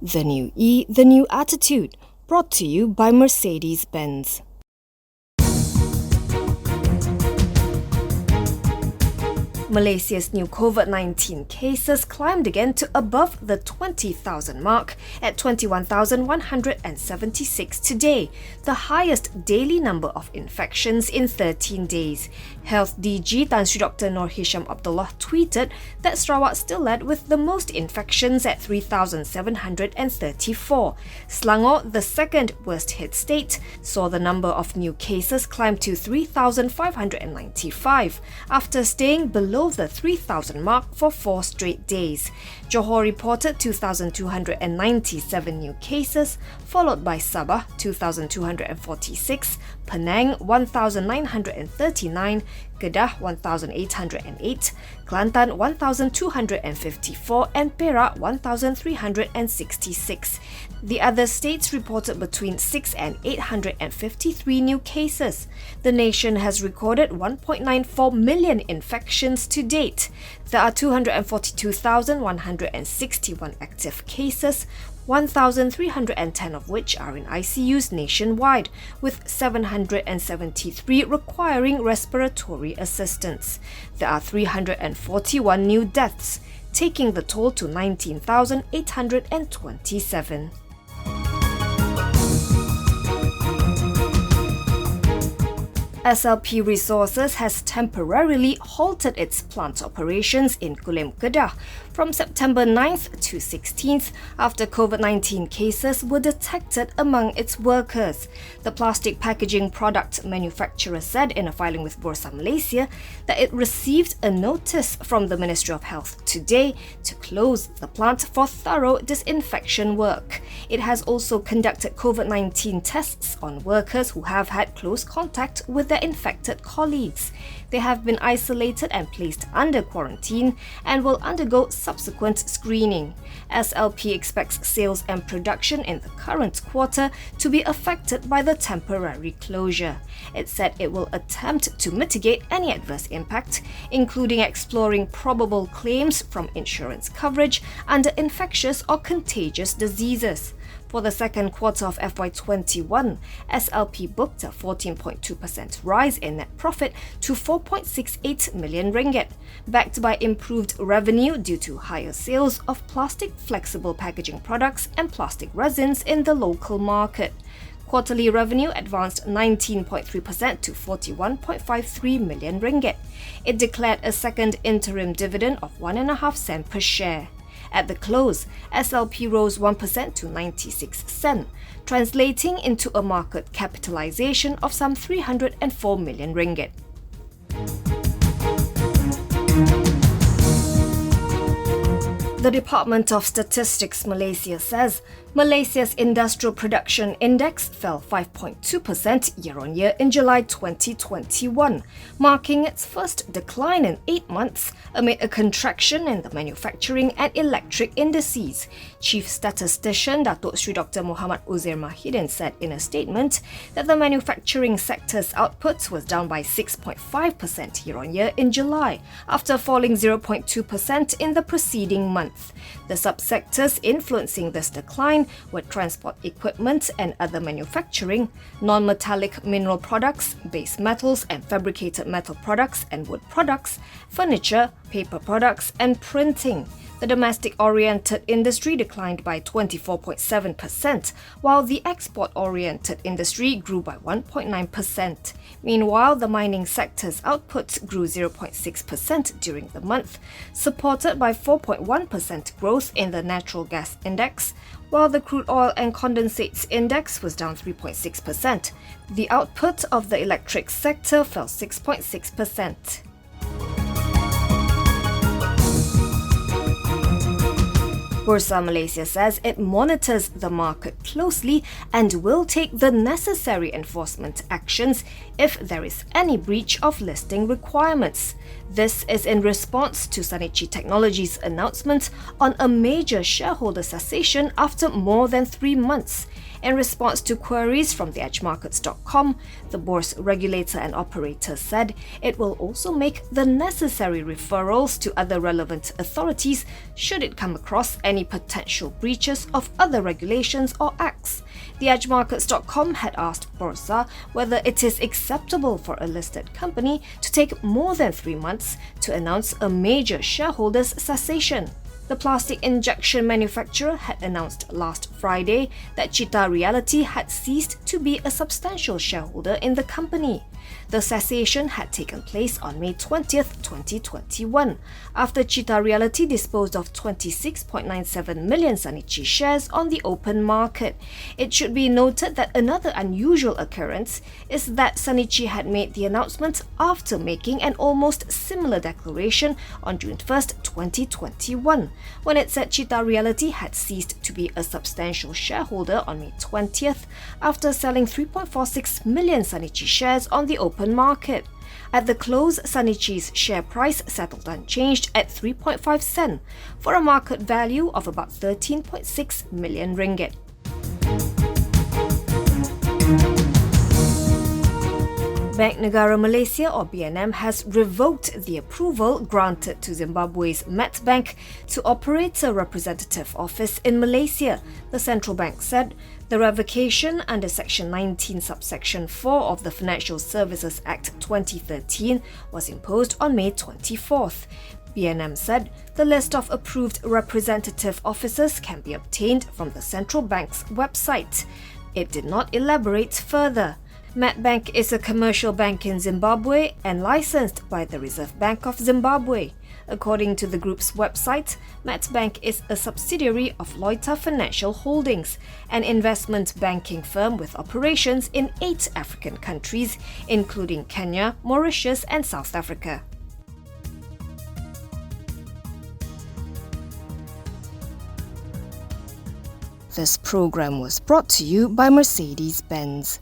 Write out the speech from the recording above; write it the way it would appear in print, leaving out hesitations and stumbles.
The new E, the new attitude, brought to you by Mercedes-Benz. Malaysia's new Covid-19 cases climbed again to above the 20,000 mark at 21,176 today, the highest daily number of infections in 13 days. Health DG Tan Sri Dr. Noor Hisham Abdullah tweeted that Sarawak still led with the most infections at 3,734. Selangor, the second worst hit state, saw the number of new cases climb to 3,595 after staying below the 3,000 mark for 4 straight days. Johor reported 2,297 new cases, followed by Sabah 2,246, Penang 1,939, Kedah 1,808, Kelantan 1,254 and Perak 1,366. The other states reported between 6 and 853 new cases. The nation has recorded 1.94 million infections to date. There are 242,161 active cases, 1,310 of which are in ICUs nationwide, with 773 requiring respiratory assistance. There are 341 new deaths, taking the toll to 19,827. SLP Resources has temporarily halted its plant operations in Kulim, Kedah from September 9th to 16th after COVID-19 cases were detected among its workers. The plastic packaging product manufacturer said in a filing with Bursa Malaysia that it received a notice from the Ministry of Health today to close the plant for thorough disinfection work. It has also conducted COVID-19 tests on workers who have had close contact with their infected colleagues. They have been isolated and placed under quarantine and will undergo subsequent screening. SLP expects sales and production in the current quarter to be affected by the temporary closure. It said it will attempt to mitigate any adverse impact, including exploring probable claims from insurance coverage under infectious or contagious diseases. For the second quarter of FY21, SLP booked a 14.2% rise in net profit to 4.68 million ringgit, backed by improved revenue due to higher sales of plastic flexible packaging products and plastic resins in the local market. Quarterly revenue advanced 19.3% to 41.53 million ringgit. It declared a second interim dividend of 1.5 cents per share. At the close, SLP rose 1% to 96 cents, translating into a market capitalization of some 304 million ringgit. The Department of Statistics Malaysia says Malaysia's Industrial Production Index fell 5.2% year-on-year in July 2021, marking its first decline in 8 months amid a contraction in the manufacturing and electric indices. Chief Statistician Datuk Sri Dr. Muhammad Uzair Mahidin said in a statement that the manufacturing sector's output was down by 6.5% year-on-year in July, after falling 0.2% in the preceding month. The subsectors influencing this decline were transport equipment and other manufacturing, non-metallic mineral products, base metals and fabricated metal products and wood products, furniture, paper products and printing. The domestic-oriented industry declined by 24.7%, while the export-oriented industry grew by 1.9%. Meanwhile, the mining sector's output grew 0.6% during the month, supported by 4.1% growth in the natural gas index, while the crude oil and condensates index was down 3.6%. The output of the electric sector fell 6.6%. Bursa Malaysia says it monitors the market closely and will take the necessary enforcement actions if there is any breach of listing requirements. This is in response to Sanichi Technologies' announcement on a major shareholder cessation after more than 3 months. In response to queries from the edgemarkets.com, the bourse regulator and operator said it will also make the necessary referrals to other relevant authorities should it come across any potential breaches of other regulations or acts. The edgemarkets.com had asked Bursa whether it is acceptable for a listed company to take more than 3 months to announce a major shareholder's cessation. The plastic injection manufacturer had announced last Friday that Cheetah Reality had ceased to be a substantial shareholder in the company. The cessation had taken place on May 20th, 2021, after Cheetah Reality disposed of 26.97 million Sanichi shares on the open market. It should be noted that another unusual occurrence is that Sanichi had made the announcement after making an almost similar declaration on June 1st, 2021, when it said Cheetah Reality had ceased to be a substantial shareholder on May 20th after selling 3.46 million Sanichi shares on the open market. At the close, Sanichi's share price settled unchanged at 3.5 sen for a market value of about 13.6 million ringgit. Bank Negara Malaysia or BNM has revoked the approval granted to Zimbabwe's Madabank to operate a representative office in Malaysia, the central bank said. The revocation under Section 19 subsection 4 of the Financial Services Act 2013 was imposed on May 24th. BNM said the list of approved representative officers can be obtained from the central bank's website. It did not elaborate further. Madabank is a commercial bank in Zimbabwe and licensed by the Reserve Bank of Zimbabwe. According to the group's website, Madabank is a subsidiary of Loita Financial Holdings, an investment banking firm with operations in 8 African countries, including Kenya, Mauritius, and South Africa. This program was brought to you by Mercedes-Benz.